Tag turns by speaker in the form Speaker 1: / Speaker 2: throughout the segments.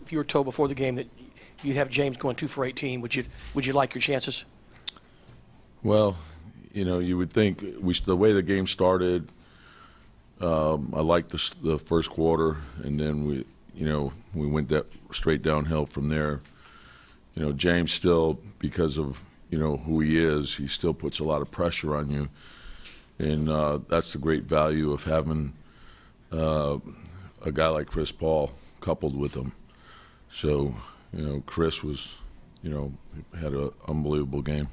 Speaker 1: if you were told before the game that you'd have James going 2 for 18, would you like your chances?
Speaker 2: Well, you would think the way the game started. I liked the first quarter, and then we went straight downhill from there. James still, because of who he is, he still puts a lot of pressure on you, and that's the great value of having a guy like Chris Paul coupled with him. So Chris was had an unbelievable game.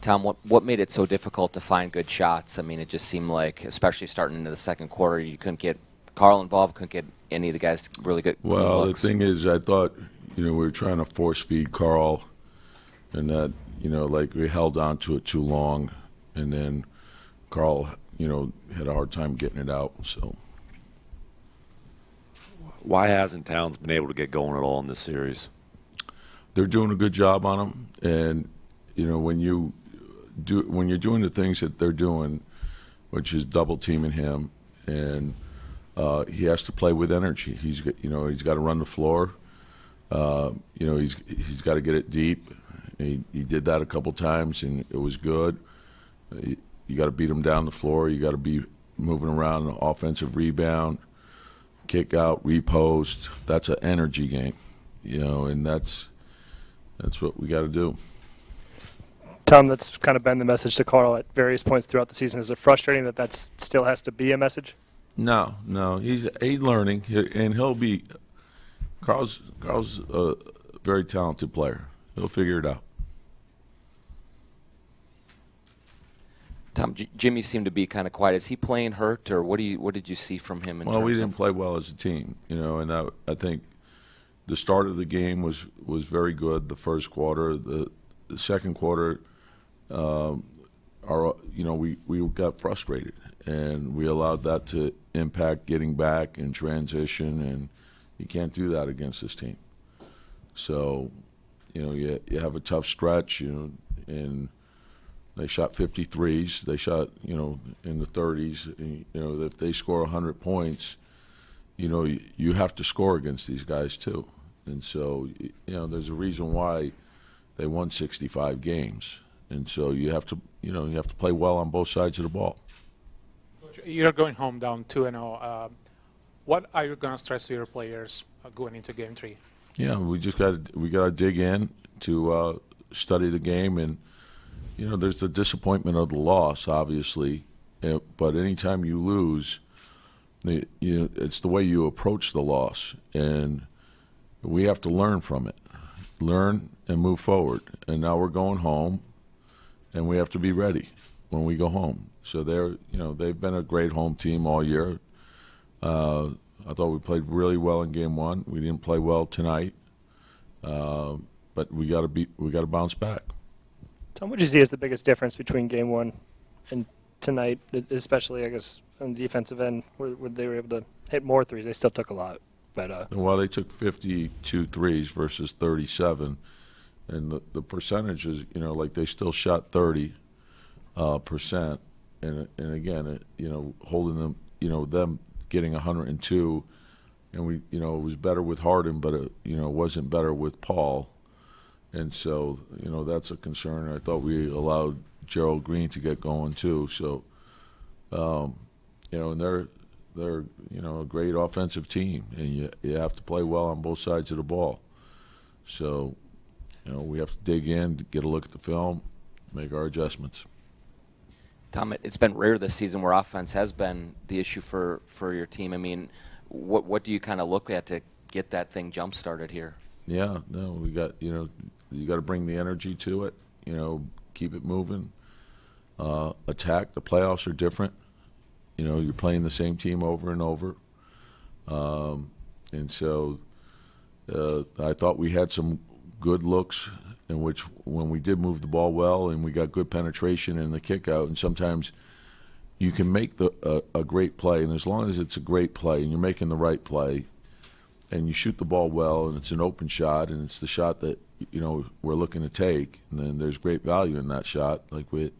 Speaker 3: Tom, what made it so difficult to find good shots? I mean, it just seemed like, especially starting into the second quarter, you couldn't get Carl involved, couldn't get any of the guys really good
Speaker 2: Well,
Speaker 3: looks.
Speaker 2: The thing is, I thought, we were trying to force feed Carl, and that, like we held on to it too long, and then Carl, had a hard time getting it out. So,
Speaker 4: why hasn't Towns been able to get going at all in this series?
Speaker 2: They're doing a good job on him, and when you're doing the things that they're doing, which is double teaming him, and he has to play with energy. He's got to run the floor. He's got to get it deep. He did that a couple times, and it was good. You got to beat him down the floor. You got to be moving around the offensive rebound, kick out, repost. That's an energy game, and that's what we got to do.
Speaker 5: Tom, that's kind of been the message to Carl at various points throughout the season. Is it frustrating that still has to be a message?
Speaker 2: No. He's learning, and he'll be. Carl's a very talented player. He'll figure it out.
Speaker 3: Tom, Jimmy seemed to be kind of quiet. Is he playing hurt, or what did you see from him?
Speaker 2: Well, we didn't play well as a team, and I think the start of the game was very good. The first quarter, the second quarter, we got frustrated, and we allowed that to impact getting back and transition, and you can't do that against this team. So, you have a tough stretch, and they shot 53s. They shot, in the 30s. And, if they score 100 points, you have to score against these guys too. And so, there's a reason why they won 65 games. And so you have to play well on both sides of the ball.
Speaker 6: You're going home down 2-0. What are you going to stress to your players going into Game 3?
Speaker 2: Yeah, we got to dig in to study the game, and there's the disappointment of the loss, obviously, but anytime you lose, it's the way you approach the loss, and we have to learn from it, learn and move forward. And now we're going home, and we have to be ready when we go home. So they've been a great home team all year. I thought we played really well in Game 1. We didn't play well tonight, but we got to bounce back.
Speaker 5: Tom, what do you see as the biggest difference between Game 1 and tonight, especially, I guess, on the defensive end, where they were able to hit more threes? They still took a lot. But
Speaker 2: well, they took 52 threes versus 37, and the percentages, like they still shot 30%, and again, holding them, them getting 102, and we, it was better with Harden, but it wasn't better with Paul. And so, that's a concern. I thought we allowed Gerald Green to get going too. So, and they're a great offensive team, and you have to play well on both sides of the ball. So, we have to dig in, get a look at the film, make our adjustments.
Speaker 3: Tom, it's been rare this season where offense has been the issue for your team. I mean, what do you kind of look at to get that thing jump started here?
Speaker 2: Yeah, no, we got you got to bring the energy to it. Keep it moving. Attack. The playoffs are different. You're playing the same team over and over, and so I thought we had some good looks in which when we did move the ball well and we got good penetration in the kick out, and sometimes you can make a great play, and as long as it's a great play and you're making the right play and you shoot the ball well and it's an open shot and it's the shot that we're looking to take, and then there's great value in that shot. Like we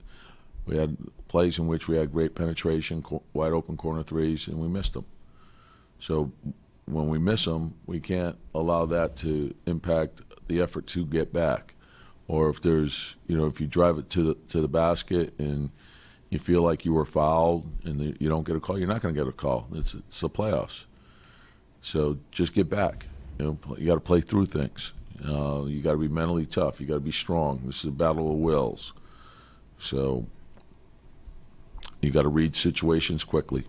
Speaker 2: had plays in which we had great penetration, wide open corner threes, and we missed them. So, when we miss them, we can't allow that to impact the effort to get back. Or if there's, if you drive it to the basket and you feel like you were fouled and you don't get a call, you're not going to get a call. It's the playoffs. So just get back. You got to play through things. You got to be mentally tough. You got to be strong. This is a battle of wills. So you got to read situations quickly.